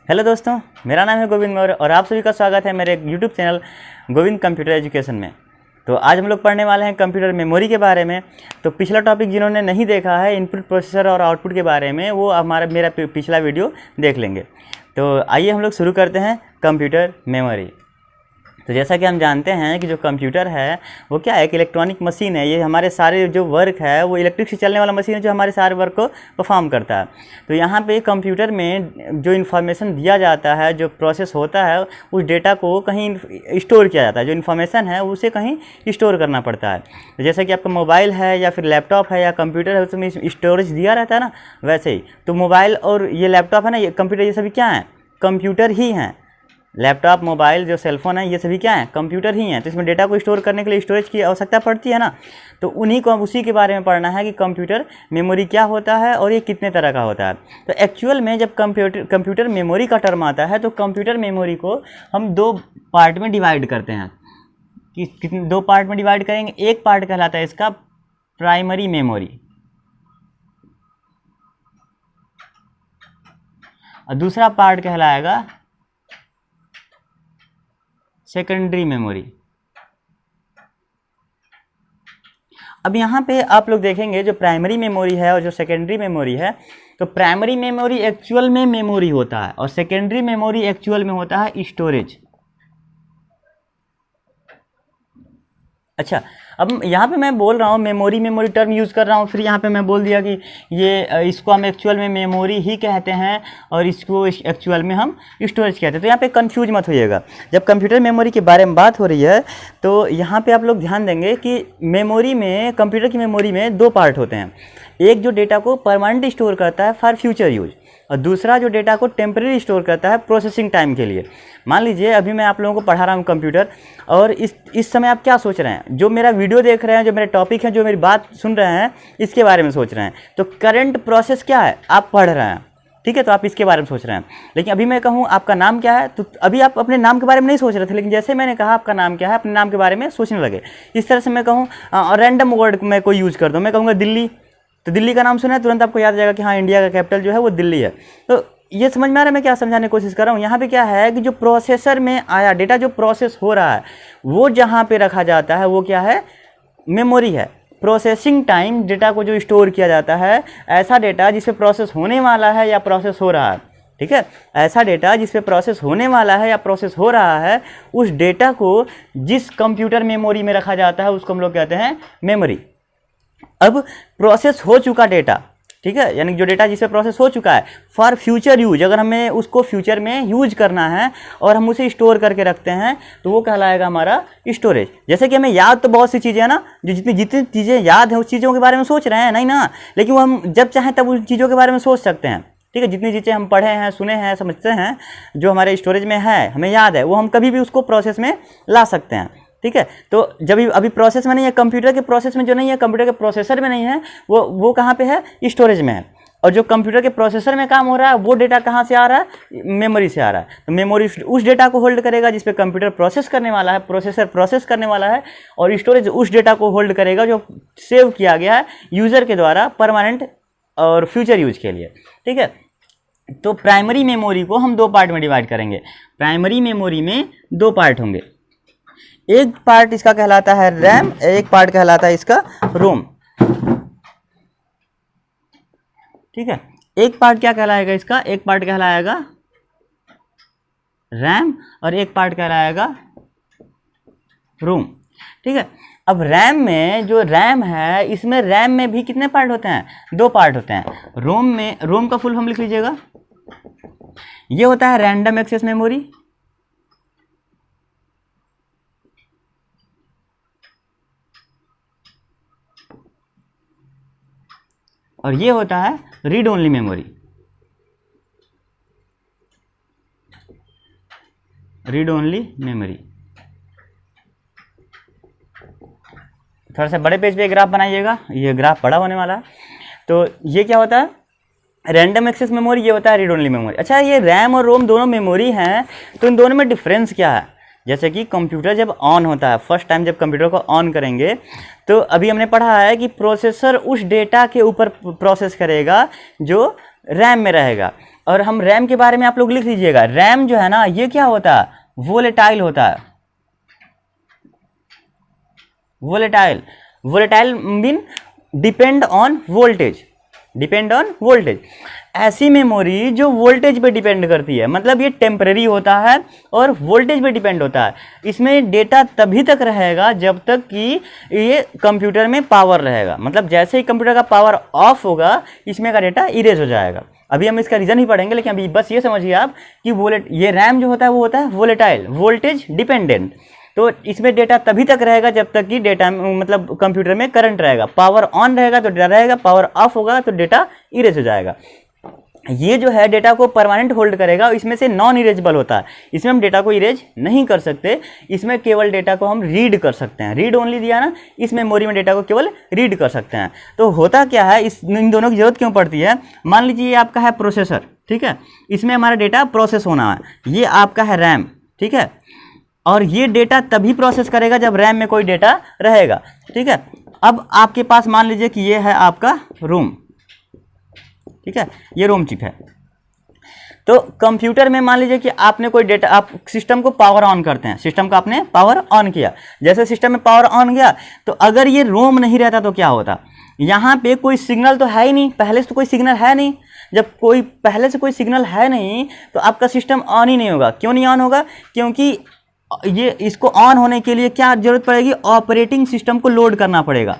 Hello दोस्तों, मेरा नाम है गोविंद मौर्य और आप सभी का स्वागत है मेरे YouTube channel Govind computer education में। तो आज हम लोग पढ़ने वाले हैं कंप्यूटर मेमोरी के बारे में। तो पिछला टॉपिक जिन्होंने नहीं देखा है इनपुट प्रोसेसर और आउटपुट के बारे में, वो मेरा पिछला वीडियो देख लेंगे। तो आइए हम लोग शुरू करते हैं कंप्यूटर मेमोरी। तो जैसा कि हम जानते हैं कि जो कंप्यूटर है वो क्या है, एक इलेक्ट्रॉनिक मशीन है। ये हमारे सारे जो वर्क है वो इलेक्ट्रिक से चलने वाला मशीन है जो हमारे सारे वर्क को परफॉर्म करता है। तो यहाँ पे कंप्यूटर में जो इन्फॉर्मेशन दिया जाता है, जो प्रोसेस होता है, उस डेटा को कहीं स्टोर किया जाता है। जो इन्फॉर्मेशन है उसे कहीं स्टोर करना पड़ता है। तो जैसे कि आपका मोबाइल है या फिर लैपटॉप है या कंप्यूटर है, उसमें स्टोरेज दिया रहता है ना, वैसे ही तो मोबाइल और ये लैपटॉप है ना, ये कंप्यूटर, ये सभी क्या हैं, कंप्यूटर ही हैं। लैपटॉप, मोबाइल, जो सेलफोन है, ये सभी क्या हैं, कंप्यूटर ही हैं। तो इसमें डेटा को स्टोर करने के लिए स्टोरेज की आवश्यकता पड़ती है ना। तो उन्हीं को उसी के बारे में पढ़ना है कि कंप्यूटर मेमोरी क्या होता है और ये कितने तरह का होता है। तो एक्चुअल में जब कंप्यूटर मेमोरी का टर्म आता है तो कंप्यूटर मेमोरी को हम दो पार्ट में डिवाइड करते हैं। कितने दो पार्ट में डिवाइड करेंगे। एक पार्ट कहलाता है इसका प्राइमरी मेमोरी और दूसरा पार्ट कहलाएगा सेकेंडरी मेमोरी। अब यहाँ पे आप लोग देखेंगे जो प्राइमरी मेमोरी है और जो सेकेंडरी मेमोरी है, तो प्राइमरी मेमोरी एक्चुअल में मेमोरी होता है और सेकेंडरी मेमोरी एक्चुअल में होता है स्टोरेज। अच्छा, अब यहाँ पे मैं बोल रहा हूँ मेमोरी टर्म यूज़ कर रहा हूँ, फिर यहाँ पे मैं बोल दिया कि ये इसको हम एक्चुअल में मेमोरी ही कहते हैं और इसको एक्चुअल में हम स्टोरेज कहते हैं। तो यहाँ पे कंफ्यूज मत होइएगा। जब कंप्यूटर मेमोरी के बारे में बात हो रही है तो यहाँ पे आप लोग ध्यान देंगे कि मेमोरी में, कंप्यूटर की मेमोरी में दो पार्ट होते हैं। एक जो डेटा को परमानेंट स्टोर करता है फॉर फ्यूचर यूज, और दूसरा जो डेटा को टेम्परेरी स्टोर करता है प्रोसेसिंग टाइम के लिए। मान लीजिए अभी मैं आप लोगों को पढ़ा रहा हूँ कंप्यूटर, और इस समय आप क्या सोच रहे हैं, जो मेरा वीडियो देख रहे हैं, जो मेरे टॉपिक है, जो मेरी बात सुन रहे हैं, इसके बारे में सोच रहे हैं। तो करंट प्रोसेस क्या है, आप पढ़ रहे हैं, ठीक है, तो आप इसके बारे में सोच रहे हैं। लेकिन अभी मैं कहूँ आपका नाम क्या है, तो अभी आप अपने नाम के बारे में नहीं सोच रहे थे, लेकिन जैसे मैंने कहा आपका नाम क्या है, अपने नाम के बारे में सोचने लगे। इस तरह से मैं कहूँ रैंडम वर्ड मैं कोई यूज़ कर दूँ, मैं कहूँगा दिल्ली, तो दिल्ली का नाम सुना है, तुरंत आपको याद आ जाएगा कि हाँ, इंडिया का कैपिटल जो है वो दिल्ली है। तो ये समझ में आ रहा है मैं क्या समझाने की कोशिश कर रहा हूँ। यहाँ पे क्या है कि जो प्रोसेसर में आया डेटा, जो प्रोसेस हो रहा है, वो जहाँ पे रखा जाता है वो क्या है, मेमोरी है। प्रोसेसिंग टाइम, डेटा को जो स्टोर किया जाता है, ऐसा डेटा जिस पे प्रोसेस होने वाला है या प्रोसेस हो रहा है, ठीक है, ऐसा डेटा जिस पे प्रोसेस होने वाला है या प्रोसेस हो रहा है, उस डेटा को जिस कंप्यूटर मेमोरी में रखा जाता है उसको हम लोग कहते हैं मेमोरी। अब प्रोसेस हो चुका डेटा, ठीक है, यानी जो डेटा जिससे प्रोसेस हो चुका है फॉर फ्यूचर यूज, अगर हमें उसको फ्यूचर में यूज करना है और हम उसे स्टोर करके रखते हैं तो वो कहलाएगा हमारा स्टोरेज। जैसे कि हमें याद तो बहुत सी चीज़ें हैं ना, जो जितनी चीज़ें याद हैं उस चीज़ों के बारे में सोच रहे हैं नहीं ना, लेकिन वो हम जब चाहें तब उन चीज़ों के बारे में सोच सकते हैं, ठीक है। जितनी चीज़ें हम पढ़े हैं, सुने हैं, समझते हैं, जो हमारे स्टोरेज में है, हमें याद है, वो हम कभी भी उसको प्रोसेस में ला सकते हैं, ठीक है। तो जब अभी प्रोसेस में नहीं है, कंप्यूटर के प्रोसेस में जो नहीं है, कंप्यूटर के प्रोसेसर में नहीं है, वो कहाँ पे है, स्टोरेज में है। और जो कंप्यूटर के प्रोसेसर में काम हो रहा है वो डेटा कहाँ से आ रहा है, मेमोरी से आ रहा है। तो मेमोरी उस डेटा को होल्ड करेगा जिस पे कंप्यूटर प्रोसेस करने वाला है, प्रोसेसर प्रोसेस करने वाला है, और स्टोरेज उस डेटा को होल्ड करेगा जो सेव किया गया है यूज़र के द्वारा परमानेंट और फ्यूचर यूज के लिए, ठीक है। तो प्राइमरी मेमोरी को हम दो पार्ट में डिवाइड करेंगे। प्राइमरी मेमोरी में दो पार्ट होंगे, एक पार्ट इसका कहलाता है रैम, एक पार्ट कहलाता है इसका रोम, ठीक है। एक पार्ट क्या कहलाएगा इसका, एक पार्ट कहलाएगा रैम और एक पार्ट कहलाएगा रोम, ठीक है। अब रैम में, जो रैम है, इसमें रैम में भी कितने पार्ट होते हैं, दो पार्ट होते हैं। रोम में, रोम का फुल फॉर्म लिख लीजिएगा, ये होता है रैंडम एक्सेस मेमोरी, और ये होता है read only memory. Read only memory. थोड़ा सा बड़े पेज पे ग्राफ बनाइएगा, ये ग्राफ बड़ा होने वाला है। तो ये क्या होता है, रैंडम एक्सेस मेमोरी, ये होता है रीड ओनली मेमोरी। अच्छा, ये रैम और रोम दोनों मेमोरी हैं, तो इन दोनों में डिफरेंस क्या है। जैसे कि कंप्यूटर जब ऑन होता है, फर्स्ट टाइम जब कंप्यूटर को ऑन करेंगे, तो अभी हमने पढ़ा है कि प्रोसेसर उस डेटा के ऊपर प्रोसेस करेगा जो रैम में रहेगा, और हम रैम के बारे में आप लोग लिख लीजिएगा, रैम जो है ना ये क्या होता है, वोलेटाइल होता है। Volatile, volatile mean depend on voltage, depend on voltage. ऐसी मेमोरी जो वोल्टेज पे डिपेंड करती है, मतलब ये टेम्परेरी होता है और वोल्टेज पे डिपेंड होता है। इसमें डेटा तभी तक रहेगा जब तक कि ये कंप्यूटर में पावर रहेगा, मतलब जैसे ही कंप्यूटर का पावर ऑफ होगा इसमें का डेटा इरेज हो जाएगा। अभी हम इसका रीज़न ही पढ़ेंगे, लेकिन अभी बस ये समझिए आप कि ये रैम जो होता है वो होता है वोलेटाइल, वोल्टेज डिपेंडेंट। तो इसमें डेटा तभी तक रहेगा जब तक कि डेटा मतलब कंप्यूटर में करंट रहेगा, पावर ऑन रहेगा तो डेटा रहेगा, पावर ऑफ होगा तो डेटा इरेज हो जाएगा। ये जो है डेटा को परमानेंट होल्ड करेगा, इसमें से नॉन इरेजेबल होता है, इसमें हम डेटा को इरेज नहीं कर सकते, इसमें केवल डेटा को हम रीड कर सकते हैं। रीड ओनली दिया ना, इस मेमोरी में डेटा को केवल रीड कर सकते हैं। तो होता क्या है, इन दोनों की जरूरत क्यों पड़ती है। मान लीजिए ये आपका है प्रोसेसर, ठीक है, इसमें हमारा डेटा प्रोसेस होना है, ये आपका है रैम, ठीक है, और ये डेटा तभी प्रोसेस करेगा जब रैम में कोई डेटा रहेगा, ठीक है। अब आपके पास मान लीजिए कि ये है आपका रोम, ठीक है, ये रोम चिप है। तो कंप्यूटर में मान लीजिए कि आपने कोई डेटा, आप सिस्टम को पावर ऑन करते हैं, सिस्टम का आपने पावर ऑन किया, जैसे सिस्टम में पावर ऑन गया तो अगर ये रोम नहीं रहता तो क्या होता, यहाँ पे कोई सिग्नल तो है ही नहीं, पहले से तो कोई सिग्नल है नहीं। जब कोई पहले से कोई सिग्नल है नहीं तो आपका सिस्टम ऑन ही नहीं होगा। क्यों नहीं ऑन होगा, क्योंकि ये इसको ऑन होने के लिए क्या जरूरत पड़ेगी, ऑपरेटिंग सिस्टम को लोड करना पड़ेगा।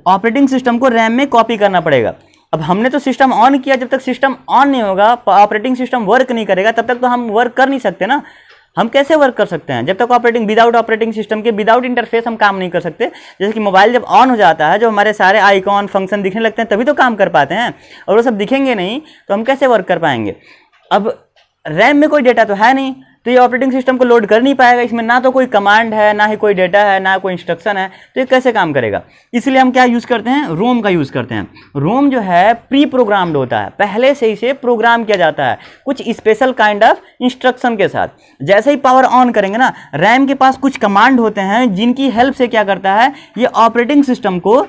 ऑपरेटिंग सिस्टम को रैम में कॉपी करना पड़ेगा। अब हमने तो सिस्टम ऑन किया, जब तक सिस्टम ऑन नहीं होगा, ऑपरेटिंग सिस्टम वर्क नहीं करेगा, तब तक तो हम वर्क कर नहीं सकते ना। हम कैसे वर्क कर सकते हैं, जब तक विदाउट ऑपरेटिंग सिस्टम के, विदाउट इंटरफेस हम काम नहीं कर सकते। जैसे कि मोबाइल जब ऑन हो जाता है, जो हमारे सारे आइकॉन फंक्शन दिखने लगते हैं, तभी तो काम कर पाते हैं, और वो सब दिखेंगे नहीं तो हम कैसे वर्क कर पाएंगे। अब रैम में कोई डेटा तो है नहीं, तो ये ऑपरेटिंग सिस्टम को लोड कर नहीं पाएगा, इसमें ना तो कोई कमांड है, ना ही कोई डेटा है, ना कोई इंस्ट्रक्शन है, तो ये कैसे काम करेगा। इसलिए हम क्या यूज़ करते हैं, रोम का यूज़ करते हैं। रोम जो है प्री प्रोग्राम्ड होता है, पहले से इसे प्रोग्राम किया जाता है कुछ स्पेशल काइंड ऑफ इंस्ट्रक्शन के साथ। जैसे ही पावर ऑन करेंगे ना, रैम के पास कुछ कमांड होते हैं जिनकी हेल्प से क्या करता है, ये ऑपरेटिंग सिस्टम को,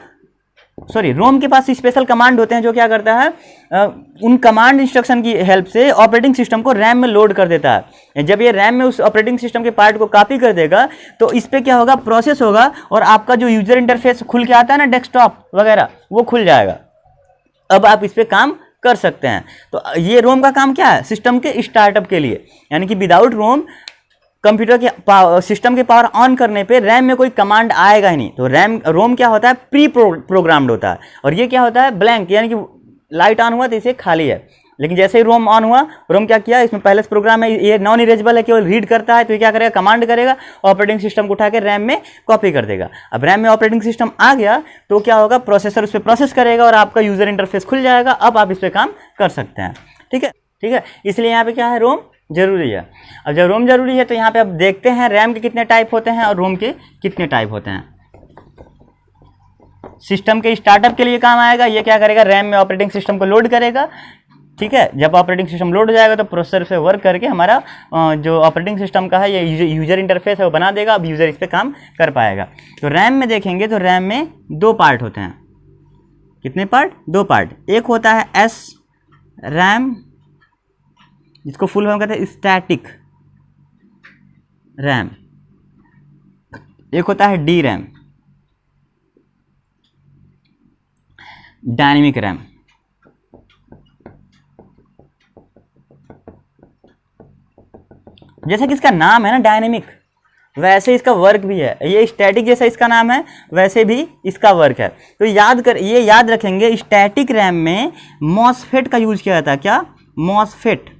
रोम के पास स्पेशल कमांड होते हैं जो क्या करता है, उन कमांड इंस्ट्रक्शन की हेल्प से ऑपरेटिंग सिस्टम को रैम में लोड कर देता है। जब ये रैम में उस ऑपरेटिंग सिस्टम के पार्ट को कॉपी कर देगा तो इस पे क्या होगा, प्रोसेस होगा, और आपका जो यूजर इंटरफेस खुल के आता है ना, डेस्कटॉप वगैरह, वो खुल जाएगा। अब आप इस पे काम कर सकते हैं। तो ये रोम का काम क्या है, सिस्टम के स्टार्टअप के लिए, यानी कि विदाउट रोम कंप्यूटर के सिस्टम के पावर ऑन करने पे रैम में कोई कमांड आएगा ही नहीं। तो रोम क्या होता है, प्री प्रोग्राम्ड होता है, और ये क्या होता है, ब्लैंक, यानी कि लाइट ऑन हुआ तो इसे खाली है। लेकिन जैसे ही रोम ऑन हुआ, रोम क्या किया, इसमें पहले से प्रोग्राम है, ये नॉन इरेजेबल है, केवल रीड करता है, तो ये क्या करेगा, कमांड करेगा, ऑपरेटिंग सिस्टम को उठा के रैम में कॉपी कर देगा। अब रैम में ऑपरेटिंग सिस्टम आ गया तो क्या होगा, प्रोसेसर उस पर प्रोसेस करेगा और आपका यूजर इंटरफेस खुल जाएगा। अब आप इस पर काम कर सकते हैं, ठीक है, ठीक है। इसलिए यहाँ पे क्या है, रोम जरूरी है। अब जब रोम जरूरी है तो यहाँ पे अब देखते हैं रैम के कितने टाइप होते हैं और रोम के कितने टाइप होते हैं। सिस्टम के स्टार्टअप के लिए काम आएगा, ये क्या करेगा, रैम में ऑपरेटिंग सिस्टम को लोड करेगा, ठीक है। जब ऑपरेटिंग सिस्टम लोड हो जाएगा तो प्रोसेसर से वर्क करके हमारा जो ऑपरेटिंग सिस्टम का है, ये यूजर इंटरफेस है, वो बना देगा। अब यूजर इस पर काम कर पाएगा। तो रैम में देखेंगे तो रैम में दो पार्ट होते हैं। कितने पार्ट, दो पार्ट। एक होता है एस रैम, जिसको फुल फॉर्म कहते हैं स्टैटिक रैम। एक होता है डी रैम, डायनेमिक रैम। जैसा कि इसका नाम है ना डायनेमिक, वैसे इसका वर्क भी है। ये स्टैटिक जैसा इसका नाम है, वैसे भी इसका वर्क है। तो ये याद रखेंगे, स्टैटिक रैम में मॉसफेट का यूज किया जाता है। क्या, MOSFET,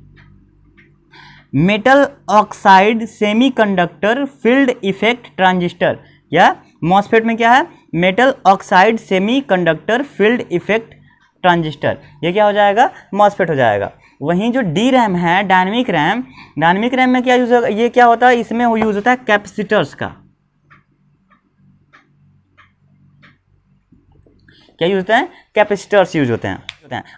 metal oxide semiconductor field effect transistor. या मॉसफेट में क्या है, metal oxide semiconductor field effect transistor. ये क्या हो जाएगा, मॉसफेट हो जाएगा। वहीं जो डी रैम है, डायनेमिक रैम, डायनेमिक रैम में क्या यूज होगा, ये क्या होता है, इसमें यूज होता है कैपेसिटर्स का। क्या यूज होता है, कैपेसिटर्स यूज होते हैं।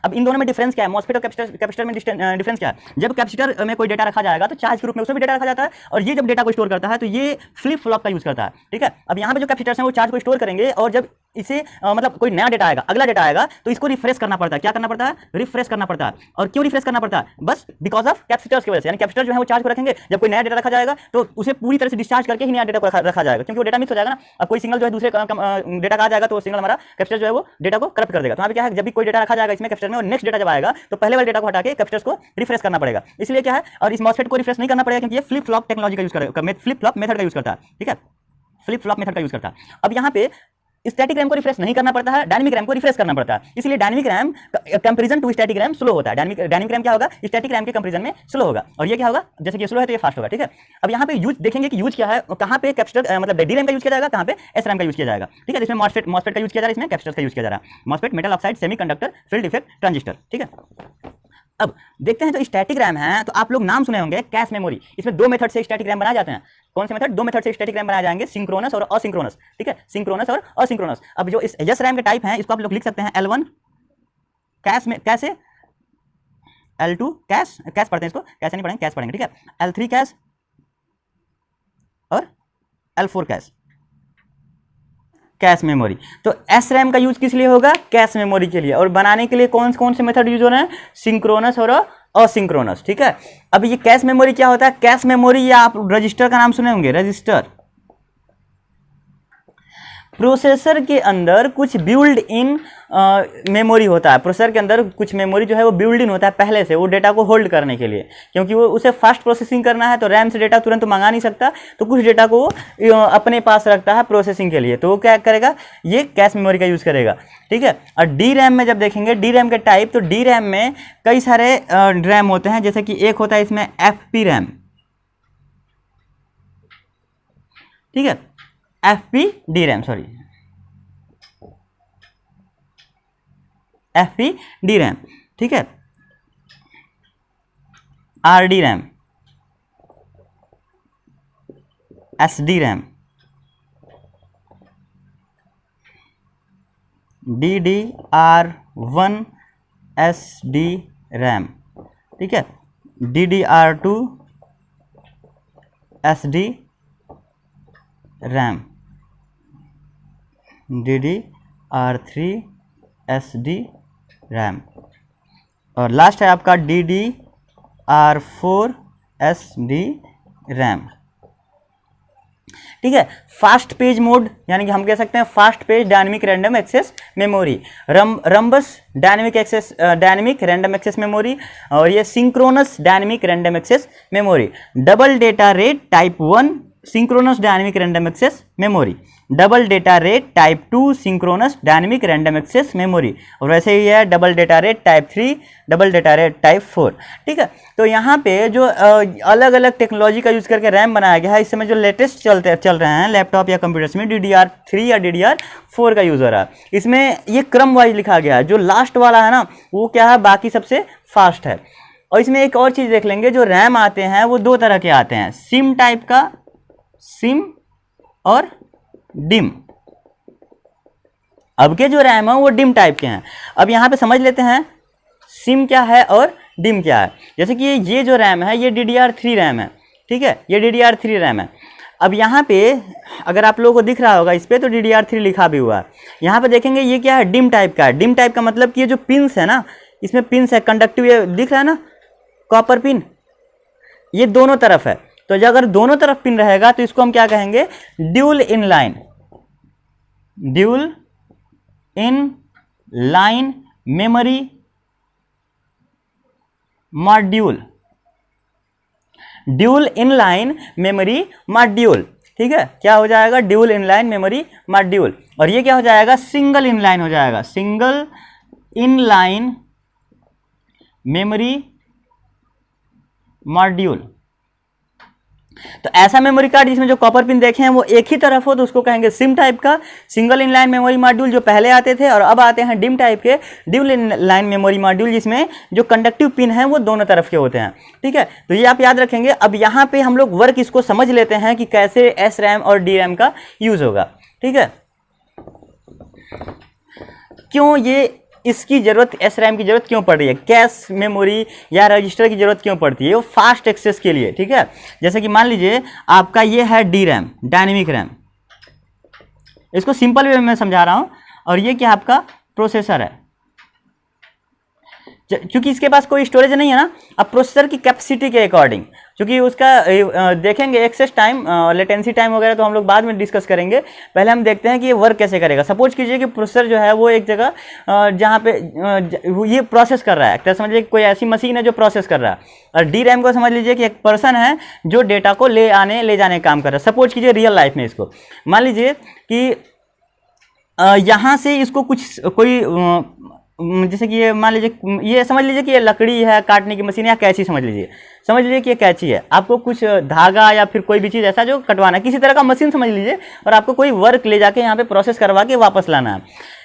अब इन दोनों में डिफरेंस क्या है, मॉसफेट और कैपेसिटर में डिफरेंस क्या है। जब कैपेसिटर में कोई डेटा रखा जाएगा तो चार्ज के रूप में उसमें भी डेटा रखा जाता है, और ये जब डेटा को स्टोर करता है तो ये फ्लिप फ्लॉप का यूज करता है, ठीक है। अब यहाँ पे जो कैपेसिटर्स हैं वो चार्ज को स्टोर करेंगे, और जब इसे मतलब कोई नया डेटा आएगा, अगला डेटा आएगा, तो इसको रिफ्रेश करना पड़ता है। क्या करना पड़ता है? रिफ्रेश करना पड़ता है। और क्यों रिफ्रेश करना पड़ता है? बस बिकॉज ऑफ कैपेसिटर्स की वजह से। यानी कैपेसिटर जो है वो चार्ज को रखेंगे, जब कोई नया डेटा रखा जाएगा तो उसे पूरी तरह से डिस्चार्ज करके ही नया डेटा को रखा जाएगा, क्योंकि वो डेटा मिक्स हो जाएगा ना। अब कोई सिग्नल जो है दूसरे डेटा का आ जाएगा तो सिग्नल हमारा कैपेसिटर जो है वो डेटा को करप्ट कर देगा। तो यहाँ पे क्या है, जब भी कोई डेटा रखा जाएगा इसमें कैपेसिटर में, और नेक्स्ट डेटा जब आएगा तो पहले वाले डेटा को हटा के कैपेसिटर्स को रिफ्रेश करना पड़ेगा। इसलिए क्या है, और इस मॉसफेट को रिफ्रेश नहीं करना पड़ेगा क्योंकि ये फ्लिप फ्लॉप टेक्नोलॉजी का यूज करेगा, फ्लिप फ्लॉप मेथड का यूज करता है। ठीक है, फ्लिप फ्लॉप मेथड का यूज करता है। अब यहाँ पे स्टैटिक रैम को रिफ्रेश नहीं करना पड़ता है, डायनामिक रैम को रिफ्रेश करना पड़ता है। इसलिए dynamic RAM comparison to static RAM slow होता है। डायनामिक रैम क्या होगा, स्टैटिक रैम के कंपैरिजन में स्लो होगा, और ये क्या होगा, जैसे कि ये स्लो है तो ये फास्ट होगा। ठीक है, अब यहाँ पे यूज देखेंगे कि यूज क्या है, कहाँ पे कैपेसिटर मतलब डी रैम का यूज किया जाएगा, कहाँ पे एस रैम का यूज किया जाएगा। ठीक है, इसमें मॉसफेट का यूज किया जा रहा है, इसमें कैपेसिटर का यूज किया जा रहा है। MOSFET, metal oxide, semiconductor, field effect transistor. ठीक है, अब देखते हैं जो स्टैटिक रैम है, तो आप लोग नाम सुने होंगे कैश मेमोरी। इसमें दो मेथड से स्टैटिक रैम बनाए जाते हैं। कौन से मेथड? दो मेथड से स्टैटिक रैम बनाए जाएंगे, सिंक्रोनस और असिंक्रोनस। ठीक है, सिंक्रोनस और असिंक्रोनस। अब जो इस एस रैम के टाइप हैं इसको आप लोग लिख सकते हैं L1 कैश में, कैसे L2 कैश पढ़ते हैं, इसको कैसे नहीं पढ़ेंगे, कैश पढ़ेंगे। ठीक है, L3 कैश और L4 कैश मेमोरी। तो एस रैम का यूज किस लिए होगा? कैश मेमोरी के लिए। और बनाने के लिए कौन कौन से मेथड यूज हो रहे हैं? सिंक्रोनस और असिंक्रोनस। ठीक है, अब ये कैश मेमोरी क्या होता है? कैश मेमोरी, या आप रजिस्टर का नाम सुने होंगे, रजिस्टर। प्रोसेसर के अंदर कुछ बिल्ड इन मेमोरी होता है। प्रोसेसर के अंदर कुछ मेमोरी जो है वो बिल्ड इन होता है पहले से, वो डेटा को होल्ड करने के लिए, क्योंकि वो उसे फास्ट प्रोसेसिंग करना है, तो रैम से डेटा तुरंत मंगा नहीं सकता, तो कुछ डेटा को वो अपने पास रखता है प्रोसेसिंग के लिए। तो वो क्या करेगा, ये कैश मेमोरी का यूज़ करेगा। ठीक है, और डी रैम में जब देखेंगे डी रैम के टाइप, तो डी रैम में कई सारे रैम होते हैं, जैसे कि एक होता है इसमें FP रैम। ठीक है, FP D RAM, sorry FP D RAM. ठीक है, RD RAM, SD RAM, DDR1 SD RAM. ठीक है, DDR2 SD RAM, DDR3 SD RAM, और लास्ट है आपका DDR4 SD रैम। ठीक है, फास्ट पेज मोड, यानी कि हम कह सकते हैं fast page dynamic random access memory, Rambus dynamic random access memory, और ये synchronous dynamic random access memory. Double data rate type 1 synchronous dynamic random access memory, double data rate type 2 synchronous dynamic random access memory, और वैसे ही है double data rate type 3, double data rate type 4। ठीक है, तो यहाँ पे जो अलग अलग टेक्नोलॉजी का यूज़ करके रैम बनाया गया है, इस समय जो लेटेस्ट चल रहे हैं लैपटॉप या कंप्यूटर्स में, DDR3 या DDR4 का यूज़ हो रहा है। इसमें ये क्रम वाइज लिखा गया है, जो लास्ट वाला है ना वो क्या है, बाकी सबसे फास्ट है। और इसमें एक और चीज़ देख लेंगे, जो रैम आते हैं वो दो तरह के आते हैं, सिम टाइप का, सिम और डिम। अब के जो रैम है वो डिम टाइप के हैं। अब यहाँ पे समझ लेते हैं सिम क्या है और डिम क्या है। जैसे कि ये जो रैम है ये DDR3 रैम है। ठीक है, ये DDR3 रैम है। अब यहाँ पे अगर आप लोगों को दिख रहा होगा इस पर, तो DDR3 लिखा भी हुआ है। यहाँ पे देखेंगे ये क्या है, डिम टाइप का है। डिम टाइप का मतलब कि ये जो पिंस है ना, इसमें पिंस है कंडक्टिव, ये दिख रहा है ना कॉपर पिन, ये दोनों तरफ है। तो जो अगर दोनों तरफ पिन रहेगा तो इसको हम क्या कहेंगे, dual in line, dual in line memory module, dual in line memory module. ठीक है, क्या हो जाएगा, dual in line memory module. और ये क्या हो जाएगा, सिंगल इन लाइन हो जाएगा, single in line memory module. तो ऐसा मेमोरी कार्ड जिसमें जो कॉपर पिन देखे हैं वो एक ही तरफ हो तो उसको कहेंगे सिम टाइप का, सिंगल इनलाइन मेमोरी मॉड्यूल जो पहले आते थे, और अब आते हैं डिम टाइप के ड्यूल इनलाइन मेमोरी मॉड्यूल, जिसमें जो कंडक्टिव पिन है वो दोनों तरफ के होते हैं। ठीक है, तो ये आप याद रखेंगे। अब यहाँ पे हम लोग वर्क इसको समझ लेते हैं कि कैसे एस रैम और डी रैम का यूज होगा। ठीक है, क्यों ये इसकी जरूरत, एस रैम की जरूरत क्यों पड़ रही है, कैश मेमोरी या रजिस्टर की जरूरत क्यों पड़ती है, वो फास्ट एक्सेस के लिए। ठीक है, जैसे कि मान लीजिए आपका ये है डी रैम, डायनेमिक रैम, इसको सिंपल वे में मैं समझा रहा हूँ। और ये क्या आपका प्रोसेसर है, क्योंकि इसके पास कोई स्टोरेज नहीं है ना। अब प्रोसेसर की कैपेसिटी के अकॉर्डिंग, क्योंकि उसका देखेंगे एक्सेस टाइम, लेटेंसी टाइम वगैरह तो हम लोग बाद में डिस्कस करेंगे। पहले हम देखते हैं कि ये वर्क कैसे करेगा। सपोज कीजिए कि प्रोसेसर जो है वो एक जगह जहाँ पे ये प्रोसेस कर रहा है, तो समझ लीजिए कोई ऐसी मशीन है जो प्रोसेस कर रहा है, और डी रैम को समझ लीजिए कि एक पर्सन है जो डेटा को ले जाने का काम कर रहा है। सपोज कीजिए रियल लाइफ में इसको मान लीजिए कि यहाँ से इसको कोई जैसे कि ये मान लीजिए, ये समझ लीजिए कि ये लकड़ी है, काटने की मशीन या कैंची समझ लीजिए कि ये कैंची है। आपको कुछ धागा या फिर कोई भी चीज़ ऐसा जो कटवाना है, किसी तरह का मशीन समझ लीजिए, और आपको कोई वर्क ले जाके यहाँ पे प्रोसेस करवा के वापस लाना है।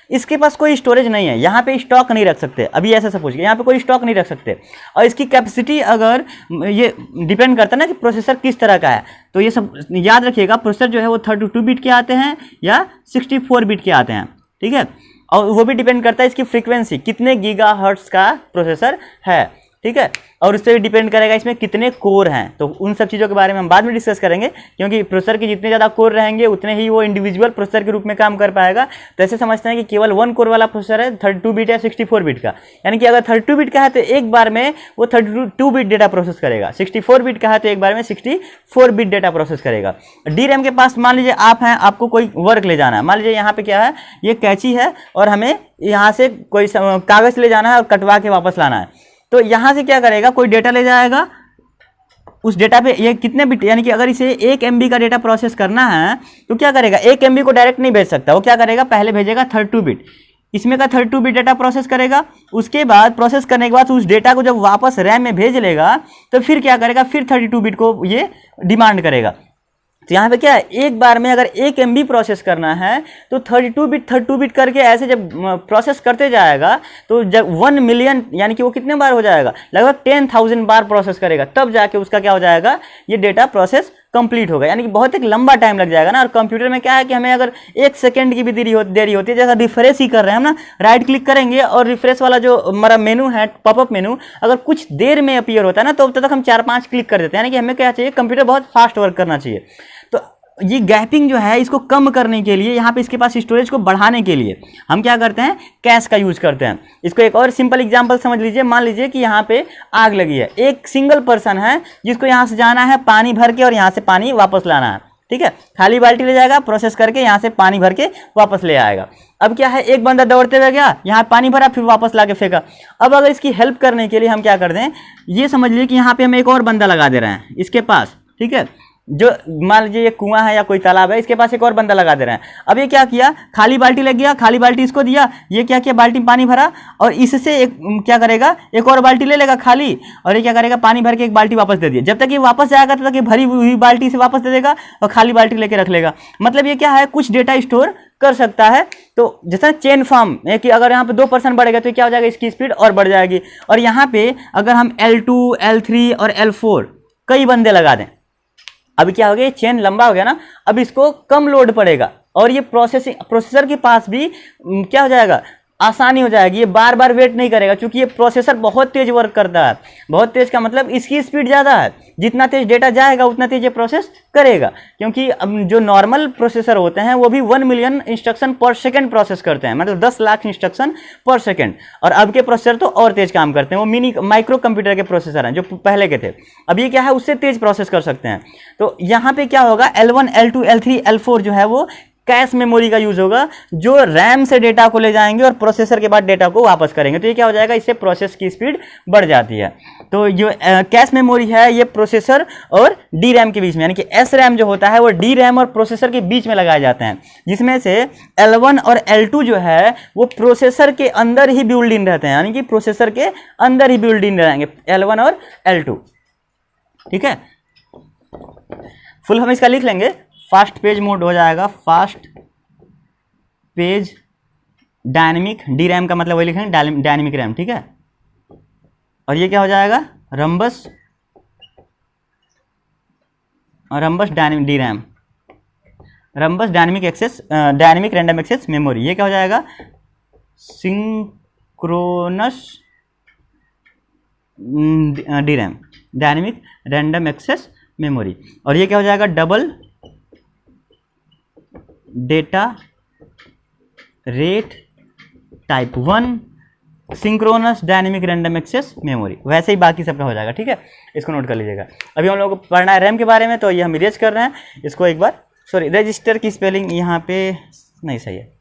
इसके पास कोई स्टोरेज नहीं है, यहाँ पे स्टॉक नहीं रख सकते। अभी ऐसा सपोज यहाँ पे कोई स्टॉक नहीं रख सकते। और इसकी कैपेसिटी अगर ये डिपेंड करता है ना कि प्रोसेसर किस तरह का है, तो ये सब याद रखिएगा। प्रोसेसर जो है वो 32 बिट के आते हैं या 64 बिट के आते हैं, ठीक है। और वो भी डिपेंड करता है इसकी फ्रीक्वेंसी, कितने गीगाहर्ट्ज का प्रोसेसर है, ठीक है। और उस पर भी डिपेंड करेगा इसमें कितने कोर हैं। तो उन सब चीज़ों के बारे में हम बाद में डिस्कस करेंगे, क्योंकि प्रोसेसर के जितने ज़्यादा कोर रहेंगे उतने ही वो इंडिविजुअल प्रोसेसर के रूप में काम कर पाएगा। तो ऐसे समझते हैं कि केवल 1 कोर वाला प्रोसेसर है, 32 बिट या 64 बिट का। यानी कि अगर 32 बिट का है तो एक बार में वो 32 बिट डेटा प्रोसेस करेगा, 64 बिट का है तो एक बार में 64 बिट डेटा प्रोसेस करेगा। डी रैम के पास मान लीजिए आप हैं, आपको कोई वर्क ले जाना है। मान लीजिए यहाँ पे क्या है, ये कैंची है और हमें यहाँ से कोई कागज़ ले जाना है और कटवा के वापस लाना है। तो यहाँ से क्या करेगा, कोई डेटा ले जाएगा, उस डेटा पे ये कितने बिट, यानी कि अगर इसे 1 MB का डेटा प्रोसेस करना है तो क्या करेगा, 1 MB को डायरेक्ट नहीं भेज सकता। वो क्या करेगा, पहले भेजेगा 32 बिट, इसमें का 32 बिट डेटा प्रोसेस करेगा। उसके बाद प्रोसेस करने के बाद उस डेटा को जब वापस रैम में भेज लेगा तो फिर क्या करेगा, फिर 32 बिट को ये डिमांड करेगा। तो यहाँ पे क्या है, एक बार में अगर 1 MB प्रोसेस करना है तो 32 बिट करके ऐसे जब प्रोसेस करते जाएगा तो जब 1 मिलियन, यानी कि वो कितने बार हो जाएगा, लगभग 10,000 बार प्रोसेस करेगा, तब जाके उसका क्या हो जाएगा, ये डेटा प्रोसेस कंप्लीट होगा। यानी कि बहुत एक लंबा टाइम लग जाएगा ना। और कंप्यूटर में क्या है कि हमें अगर 1 सेकंड की भी देरी होती है, जैसा रिफ्रेश ही कर रहे हैं हम ना, राइट क्लिक करेंगे और रिफ्रेश वाला जो हमारा मेनू है, पॉपअप मेनू, अगर कुछ देर में अपीयर होता है ना तो तब तक हम 4-5 क्लिक कर देते हैं। यानी कि हमें क्या चाहिए, कंप्यूटर बहुत फास्ट वर्क करना चाहिए। तो ये गैपिंग जो है इसको कम करने के लिए, यहाँ पे इसके पास स्टोरेज को बढ़ाने के लिए हम क्या करते हैं, कैश का यूज करते हैं। इसको एक और सिंपल एग्जांपल समझ लीजिए। मान लीजिए कि यहाँ पे आग लगी है, एक सिंगल पर्सन है जिसको यहाँ से जाना है पानी भर के और यहाँ से पानी वापस लाना है, ठीक है। खाली बाल्टी ले जाएगा, प्रोसेस करके यहाँ से पानी भर के वापस ले आएगा। अब क्या है, एक बंदा दौड़ते हुए गया, यहाँ पानी भरा, फिर वापस ला के फेंका। अब अगर इसकी हेल्प करने के लिए हम क्या कर दें, ये समझ लीजिए कि यहाँ पे हम एक और बंदा लगा दे रहे हैं इसके पास, ठीक है। जो मान लीजिए ये कुआं है या कोई तालाब है, इसके पास एक और बंदा लगा दे रहे हैं। अब ये क्या किया, खाली बाल्टी लग गया, खाली बाल्टी इसको दिया, ये क्या किया, बाल्टी में पानी भरा, और इससे एक क्या करेगा, एक और बाल्टी ले लेगा खाली, और ये क्या करेगा, पानी भर के एक बाल्टी वापस दे दिया। जब तक ये वापस जाएगा तब तक ये भरी हुई बाल्टी से वापस दे देगा और खाली बाल्टी लेके रख लेगा। मतलब ये क्या है, कुछ डेटा स्टोर कर सकता है। तो जैसा चेन फॉर्म है कि अगर यहाँ पे 2 पर्सन बढ़ेगा तो क्या हो जाएगा, इसकी स्पीड और बढ़ जाएगी। और यहाँ पे अगर हम L2, L3 और L4 कई बंदे लगा दें, अभी क्या हो गया, चेन लंबा हो गया ना, अब इसको कम लोड पड़ेगा और ये प्रोसेसर के पास भी क्या हो जाएगा, आसानी हो जाएगी। ये बार बार वेट नहीं करेगा, क्योंकि ये प्रोसेसर बहुत तेज वर्क करता है। बहुत तेज का मतलब इसकी स्पीड ज़्यादा है, जितना तेज डेटा जाएगा उतना तेज ये प्रोसेस करेगा। क्योंकि अब जो नॉर्मल प्रोसेसर होते हैं वो भी 1 मिलियन इंस्ट्रक्शन पर सेकंड प्रोसेस करते हैं, मतलब 10 लाख इंस्ट्रक्शन पर सेकंड। और अब के प्रोसेसर तो और तेज काम करते हैं, वो माइक्रो कंप्यूटर के प्रोसेसर हैं जो पहले के थे। अब ये क्या है, उससे तेज प्रोसेस कर सकते हैं। तो यहाँ पे क्या होगा, L1, L2, L3, L4 जो है वो कैश मेमोरी का यूज होगा, जो रैम से डेटा को ले जाएंगे और प्रोसेसर के बाद डेटा को वापस करेंगे। तो ये क्या हो जाएगा, इससे प्रोसेस की स्पीड बढ़ जाती है। तो जो कैश मेमोरी है ये प्रोसेसर और डी रैम के बीच में, यानी कि एस रैम जो होता है वो डी रैम और प्रोसेसर के बीच में लगाए जाते हैं, जिसमें से L1 और L2 जो है वो प्रोसेसर के अंदर ही बिल्ड इन रहते हैं, यानी कि प्रोसेसर के अंदर ही बिल्ड इन रहेंगे L1 और L2, ठीक है। फुल हम इसका लिख लेंगे, फास्ट पेज मोड हो जाएगा, fast page dynamic, D RAM का मतलब वही लिखेंगे, डायनेमिक रैम, ठीक है। और ये क्या हो जाएगा, Rambus dynamic D RAM, Rambus dynamic access, dynamic random access memory. ये क्या हो जाएगा, synchronous D RAM, dynamic random access memory. और ये क्या हो जाएगा, double data rate type 1 synchronous dynamic random access memory, वैसे ही बाकी सबका हो जाएगा। ठीक है, इसको नोट कर लीजिएगा। अभी हम लोग को पढ़ना है रैम के बारे में, तो ये हम इरेज कर रहे हैं इसको एक बार। सॉरी, रजिस्टर की स्पेलिंग यहाँ पे नहीं सही है,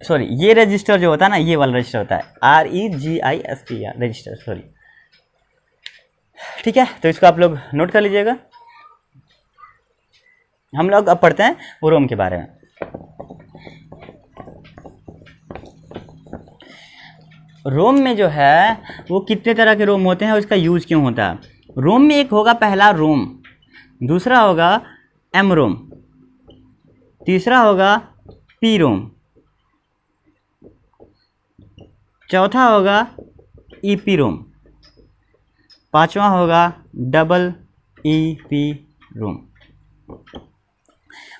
सॉरी, ये रजिस्टर जो होता है ना, ये वाला रजिस्टर होता है REGISTR रजिस्टर, सॉरी। ठीक है, तो इसको आप लोग नोट कर लीजिएगा। हम लोग अब पढ़ते हैं वो रोम के बारे में। रोम में जो है वो कितने तरह के रोम होते हैं और इसका यूज क्यों होता है। रोम में एक होगा पहला रोम, दूसरा होगा एम रोम, तीसरा होगा पी रोम, चौथा होगा ईपी रोम, पांचवा होगा डबल ईपी रोम।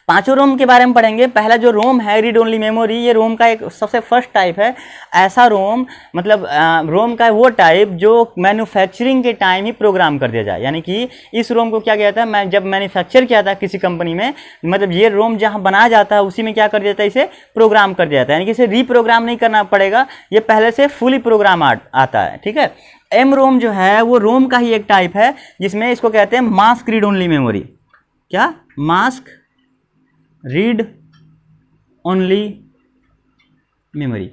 पांचों रोम के बारे में पढ़ेंगे। पहला जो रोम है रीड ओनली मेमोरी, ये रोम का एक सबसे फर्स्ट टाइप है। ऐसा रोम मतलब रोम का वो टाइप जो मैन्युफैक्चरिंग के टाइम ही प्रोग्राम कर दिया जाए। यानी कि इस रोम को क्या किया था, मैं जब मैन्युफैक्चर किया था किसी कंपनी में, मतलब ये रोम जहां बनाया जाता है उसी में क्या कर दिया जाता है, इसे प्रोग्राम कर दिया जाता है। यानी कि इसे रीप्रोग्राम नहीं करना पड़ेगा, ये पहले से फुली प्रोग्राम आता है। ठीक है, एम रोम जो है वो रोम का ही एक टाइप है जिसमें इसको कहते हैं मास्क रीड ओनली मेमोरी। क्या, मास्क रीड ओनली मेमोरी।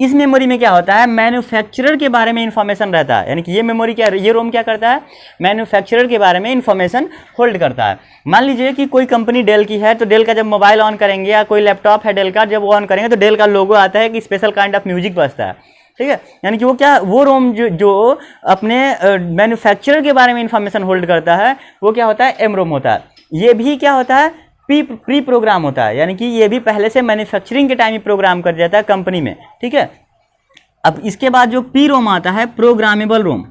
इस मेमोरी में क्या होता है, मैन्युफैक्चरर के बारे में इंफॉर्मेशन रहता है। यानी कि ये मेमोरी क्या, ये रोम क्या करता है, मैन्युफैक्चरर के बारे में इंफॉर्मेशन होल्ड करता है। मान लीजिए कि कोई कंपनी डेल की है, तो डेल का जब मोबाइल ऑन करेंगे या कोई लैपटॉप है डेल का, जब वो ऑन करेंगे तो डेल का लोगो आता है कि स्पेशल काइंड ऑफ म्यूजिक बजता है। ठीक है, यानी कि वो क्या, वो रोम जो अपने मैन्युफैक्चरर के बारे में इंफॉर्मेशन होल्ड करता है वो क्या होता है, एम रोम होता है। ये भी क्या होता है, प्री प्रोग्राम होता है। यानी कि ये भी पहले से मैन्युफैक्चरिंग के टाइम ही प्रोग्राम कर जाता है कंपनी में। ठीक है, अब इसके बाद जो पी रोम आता है, प्रोग्रामेबल रोम।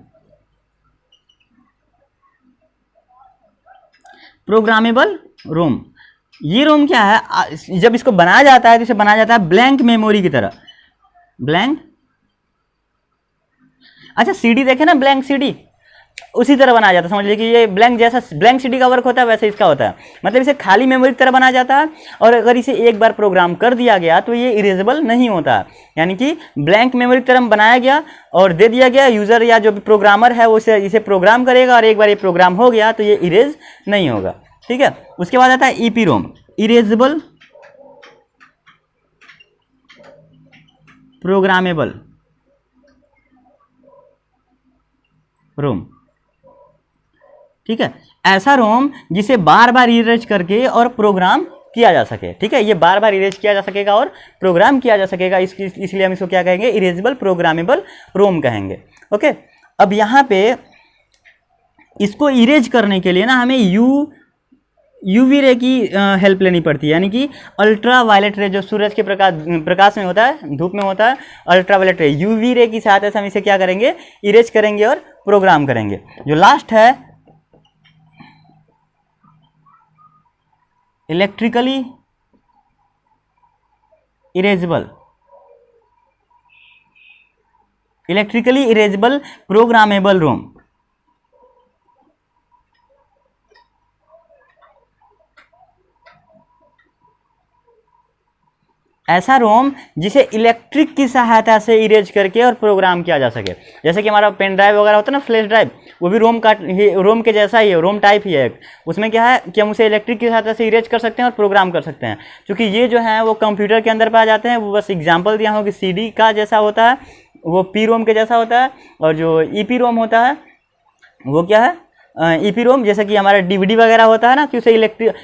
प्रोग्रामेबल रोम, ये रोम क्या है, जब इसको बनाया जाता है तो इसे बनाया जाता है ब्लैंक मेमोरी की तरह। ब्लैंक, अच्छा सीडी देखे ना, ब्लैंक सीडी, उसी तरह बनाया जाता है। समझ लीजिए कि ये ब्लैंक जैसा ब्लैंक सीडी का वर्क होता है वैसे इसका होता है। मतलब इसे खाली मेमोरी की तरह बनाया जाता है, और अगर इसे एक बार प्रोग्राम कर दिया गया तो ये इरेजेबल नहीं होता है। यानी कि ब्लैंक मेमोरी की तरह बनाया गया और दे दिया गया, यूजर या जो भी प्रोग्रामर है वो इसे प्रोग्राम करेगा, और एक बार ये प्रोग्राम हो गया तो ये इरेज नहीं होगा। ठीक है, उसके बाद आता है ईपी रोम, इरेजेबल प्रोग्रामेबल रोम। ठीक है, ऐसा रोम जिसे बार बार इरेज करके और प्रोग्राम किया जा सके। ठीक है, ये बार बार इरेज किया जा सकेगा और प्रोग्राम किया जा सकेगा, इसलिए हम इसको क्या कहेंगे, इरेजेबल प्रोग्रामेबल रोम कहेंगे। ओके, अब यहाँ पे इसको इरेज करने के लिए ना हमें यूवी रे की हेल्प लेनी पड़ती है। यानी कि अल्ट्रा वायलेट रे, जो सूरज के प्रकाश में होता है, धूप में होता है, अल्ट्रा वायलेट रे, यूवी रे की सहायता से हम इसे क्या करेंगे, इरेज करेंगे और प्रोग्राम करेंगे। जो लास्ट है इलेक्ट्रिकली इरेजेबल प्रोग्रामेबल रोम। ऐसा रोम जिसे इलेक्ट्रिक की सहायता से इरेज करके और प्रोग्राम किया जा सके। जैसे कि हमारा पेन ड्राइव वगैरह होता है ना, फ्लैश ड्राइव, वो भी रोम के जैसा ही है, रोम टाइप ही है एक। उसमें क्या है कि हम उसे इलेक्ट्रिक की सहायता से इरेज कर सकते हैं और प्रोग्राम कर सकते हैं। क्योंकि ये जो है वो कंप्यूटर के अंदर पाए जाते हैं। वो बस एग्जाम्पल दिया हो कि CD का जैसा होता है, वो पी रोम के जैसा होता है, और जो ईपी रोम होता है वो क्या है, ईपी रोम, जैसे कि हमारा DVD वगैरह होता है ना, कि उसे इलेक्ट्रिक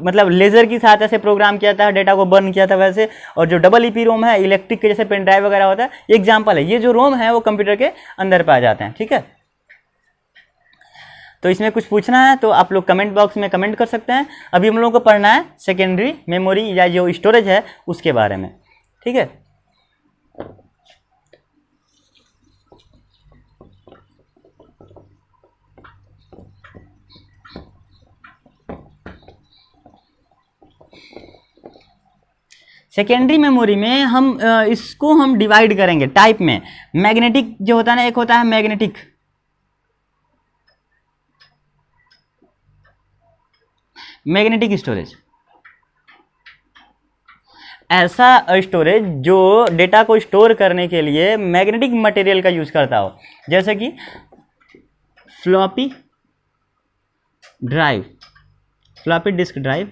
मतलब लेज़र की सहायता से प्रोग्राम किया था, डेटा को बर्न किया था वैसे। और जो डबल ईपी रोम है, इलेक्ट्रिक के जैसे पेन ड्राइव वगैरह होता है, ये एग्जाम्पल है। ये जो रोम है वो कंप्यूटर के अंदर पाए जाते हैं। ठीक है, तो इसमें कुछ पूछना है तो आप लोग कमेंट बॉक्स में कमेंट कर सकते हैं। अभी हम लोगों को पढ़ना है सेकेंडरी मेमोरी या जो स्टोरेज है उसके बारे में। ठीक है, सेकेंडरी मेमोरी में हम इसको हम डिवाइड करेंगे टाइप में। मैग्नेटिक जो होता है ना, एक होता है मैग्नेटिक स्टोरेज। ऐसा स्टोरेज जो डेटा को स्टोर करने के लिए मैग्नेटिक मटेरियल का यूज करता हो, जैसे कि floppy drive, floppy disk drive,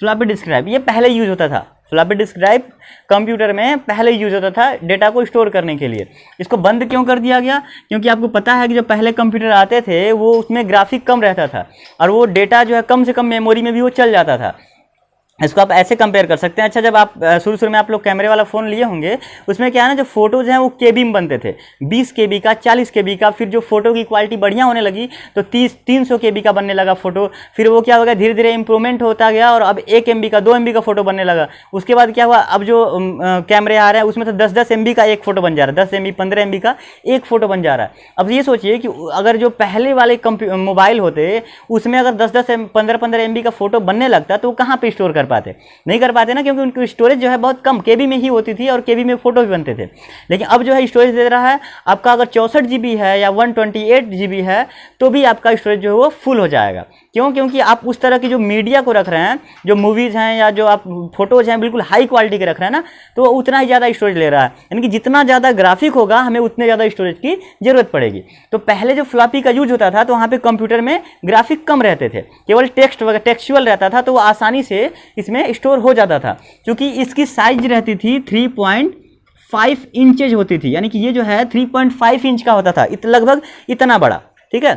floppy disk drive ये पहले यूज होता था। फ्लॉपी डिस्क ड्राइव कंप्यूटर में पहले यूज होता था डेटा को स्टोर करने के लिए। इसको बंद क्यों कर दिया गया? क्योंकि आपको पता है कि जो पहले कंप्यूटर आते थे वो उसमें ग्राफिक कम रहता था और वो डेटा जो है कम से कम मेमोरी में भी वो चल जाता था। इसको आप ऐसे कंपेयर कर सकते हैं। अच्छा, जब आप शुरू में आप लोग कैमरे वाला फ़ोन लिए होंगे, उसमें क्या है ना, जो फोटोज़ हैं वो केबी में बनते थे, 20 केबी का, 40 केबी का। फिर जो फोटो की क्वालिटी बढ़िया होने लगी तो 300 केबी का बनने लगा फोटो। फिर वो क्या हो गया, धीरे धीरे इंप्रूवमेंट होता गया और अब 1 MB का, 2 MB का फोटो बनने लगा। उसके बाद क्या हुआ, अब जो कैमरे आ रहे हैं उसमें तो 10-10 MB का एक फोटो बन जा रहा है, 10 MB 15 MB का एक फोटो बन जा रहा है। अब ये सोचिए कि अगर जो पहले वाले मोबाइल होते उसमें अगर 10-10 15-15 MB का फोटो बनने लगता तो वो कहाँ पर स्टोर कर पाते? नहीं कर पाते ना, क्योंकि उनकी स्टोरेज जो है बहुत कम केबी में ही होती थी और केबी में फोटो भी बनते थे। लेकिन अब जो है स्टोरेज दे रहा है आपका, अगर 64 GB है या 128 GB है तो भी आपका स्टोरेज जो है वो फुल हो जाएगा। क्यों? क्योंकि आप उस तरह की जो मीडिया को रख रहे हैं, जो मूवीज़ हैं या जो आप फोटोज़ हैं बिल्कुल हाई क्वालिटी के रख रहे हैं ना, तो वो उतना ही ज़्यादा स्टोरेज ले रहा है। यानी कि जितना ज़्यादा ग्राफिक होगा हमें उतने ज़्यादा स्टोरेज की ज़रूरत पड़ेगी। तो पहले जो फ्लॉपी का यूज होता था तो वहाँ पे कंप्यूटर में ग्राफिक कम रहते थे, केवल टेक्स्ट वगैरह टेक्सचुअल रहता था, तो वो आसानी से इसमें स्टोर हो जाता था। क्योंकि इसकी साइज रहती थी 3.5 इंचेज होती थी, यानी कि ये जो है 3.5 इंच का होता था, लगभग इतना बड़ा, ठीक है,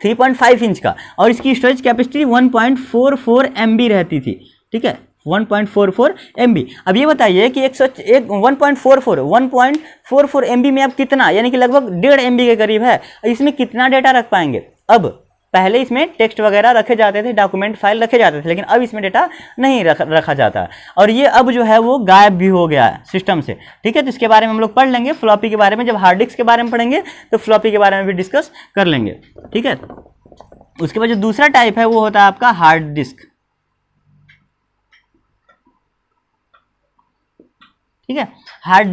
3.5 इंच का। और इसकी स्टोरेज कैपेसिटी 1.44 MB रहती थी, ठीक है, 1.44 MB। अब ये बताइए कि 1.44 MB में अब कितना, यानी कि लगभग 1.5 MB के करीब है, इसमें कितना डेटा रख पाएंगे? अब पहले इसमें टेक्स्ट वगैरह रखे जाते थे, डॉक्यूमेंट फाइल रखे जाते थे, लेकिन अब इसमें डेटा नहीं रखा जाता। और ये अब जो है वो गायब भी हो गया है सिस्टम से, ठीक है। तो इसके बारे में हम लोग पढ़ लेंगे फ्लॉपी के बारे में, जब हार्ड डिस्क के बारे में पढ़ेंगे तो फ्लॉपी के बारे में भी डिस्कस कर लेंगे, ठीक है। उसके बाद जो दूसरा टाइप है वो होता है आपका हार्ड डिस्क, ठीक है। हार्ड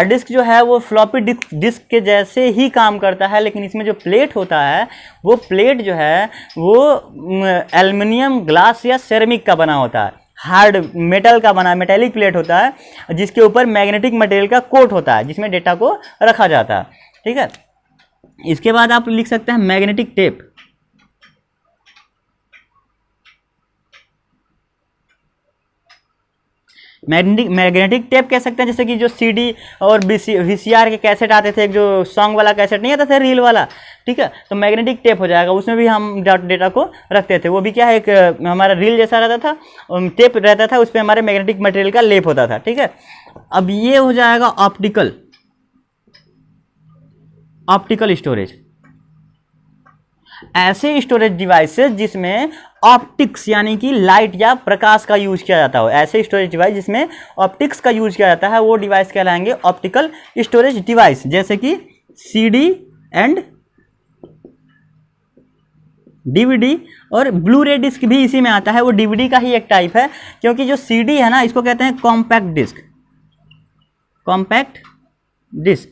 डिस्क जो है वो फ्लॉपी डिस्क के जैसे ही काम करता है, लेकिन इसमें जो प्लेट होता है वो प्लेट जो है वो एल्युमिनियम, ग्लास या सेरेमिक का बना होता है, हार्ड मेटल का बना, मेटेलिक प्लेट होता है जिसके ऊपर मैग्नेटिक मटेरियल का कोट होता है, जिसमें डेटा को रखा जाता है, ठीक है। इसके बाद आप लिख सकते हैं मैग्नेटिक टेप। मैग्नेटिक टेप कह सकते हैं, जैसे कि जो सीडी और VCR के कैसेट आते थे, एक जो सॉन्ग वाला कैसेट नहीं आता था, रील वाला, ठीक है, तो मैग्नेटिक टेप हो जाएगा, उसमें भी हम डेटा को रखते थे। वो भी क्या है, एक हमारा रील जैसा रहता था, टेप रहता था, उस पर हमारे मैग्नेटिक मटेरियल का लेप होता था, ठीक है। अब ये हो जाएगा ऑप्टिकल स्टोरेज। ऐसे स्टोरेज डिवाइसेस जिसमें ऑप्टिक्स यानी कि लाइट या प्रकाश का यूज किया जाता हो, ऐसे स्टोरेज डिवाइस जिसमें ऑप्टिक्स का यूज किया जाता है वो डिवाइस कहलाएंगे ऑप्टिकल स्टोरेज डिवाइस। जैसे कि CD एंड DVD और ब्लू रे डिस्क भी इसी में आता है, वो DVD का ही एक टाइप है, क्योंकि जो CD है ना इसको कहते हैं कॉम्पैक्ट डिस्क।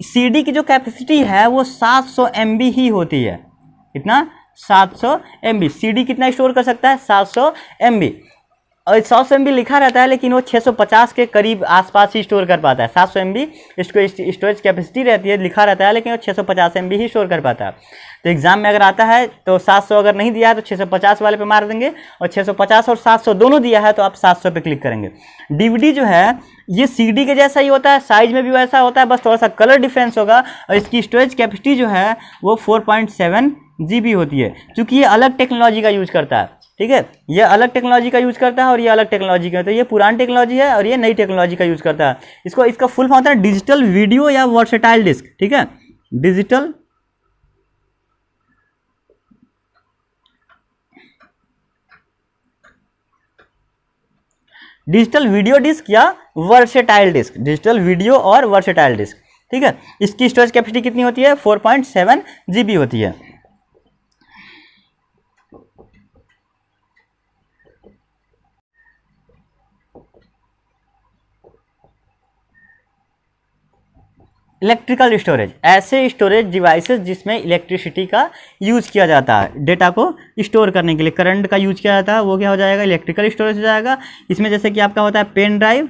CD की जो कैपेसिटी है वो 700 MB ही होती है। कितना? 700 MB। CD कितना स्टोर कर सकता है? 700 MB। और 700 MB लिखा रहता है, लेकिन वो 650 के करीब आसपास ही स्टोर कर पाता है। 700 MB इसको स्टोरेज कैपेसिटी रहती है, लिखा रहता है, लेकिन वो 650 MB ही स्टोर कर पाता है। तो एग्जाम में अगर आता है तो 700 अगर नहीं दिया है तो 650 वाले पे मार देंगे, और 650 और 700 दोनों दिया है तो आप 700 पे क्लिक करेंगे। DVD जो है ये CD के जैसा ही होता है, साइज में भी वैसा होता है, बस थोड़ा सा कलर डिफरेंस होगा। और इसकी स्टोरेज कैपेसिटी जो है वो 4.7 GB होती है, क्योंकि ये अलग टेक्नोलॉजी का यूज करता है, ठीक है। ये अलग टेक्नोलॉजी का यूज करता है और ये अलग टेक्नोलॉजी का, तो ये पुरानी टेक्नोलॉजी है और ये नई टेक्नोलॉजी का यूज करता है। इसका फुल फॉर्म होता है डिजिटल वीडियो या वर्सेटाइल डिस्क, ठीक है। डिजिटल वीडियो डिस्क या वर्सेटाइल डिस्क, डिजिटल वीडियो और वर्सेटाइल डिस्क, ठीक है। इसकी स्टोरेज कैपेसिटी कितनी होती है? 4.7 GB होती है। इलेक्ट्रिकल स्टोरेज, ऐसे स्टोरेज डिवाइसेस जिसमें इलेक्ट्रिसिटी का यूज़ किया जाता है डेटा को स्टोर करने के लिए, करंट का यूज़ किया जाता है, वो क्या हो जाएगा, इलेक्ट्रिकल स्टोरेज हो जाएगा। इसमें जैसे कि आपका होता है पेन ड्राइव,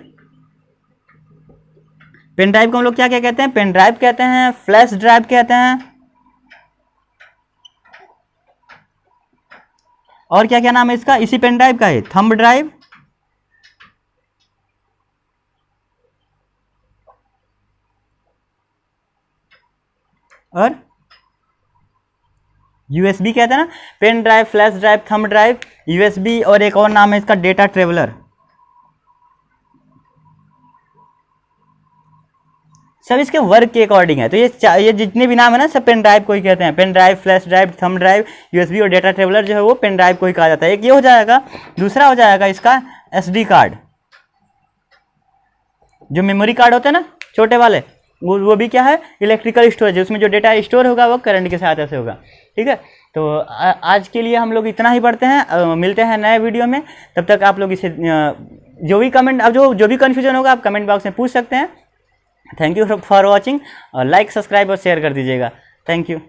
पेन ड्राइव को हम लोग क्या क्या कहते हैं, पेन ड्राइव कहते हैं, फ्लैश ड्राइव कहते हैं, और क्या क्या नाम है इसका, इसी पेन ड्राइव का है, थंब ड्राइव, और यूएसबी कहते हैं ना, pen drive, flash drive, thumb drive, USB, और एक और नाम है इसका डेटा ट्रेवलर। सब इसके वर्क के अकॉर्डिंग है। तो ये जितने भी नाम है ना, सब पेन ड्राइव को ही कहते हैं। Pen drive, flash drive, thumb drive, USB और डेटा ट्रेवलर जो है वो पेन ड्राइव को ही कहा जाता है। एक ये हो जाएगा, दूसरा हो जाएगा इसका एसडी कार्ड, जो मेमोरी कार्ड होते हैं ना छोटे वाले, वो भी क्या है, इलेक्ट्रिकल स्टोरेज है। उसमें जो डेटा स्टोर होगा वो करंट के साथ ऐसे होगा। ठीक है, तो आज के लिए हम लोग इतना ही पढ़ते हैं, मिलते हैं नए वीडियो में। तब तक आप लोग इसे जो भी कमेंट, अब जो भी कन्फ्यूजन होगा आप कमेंट बॉक्स में पूछ सकते हैं। थैंक यू फॉर वॉचिंग, और लाइक, सब्सक्राइब और शेयर कर दीजिएगा। Thank you.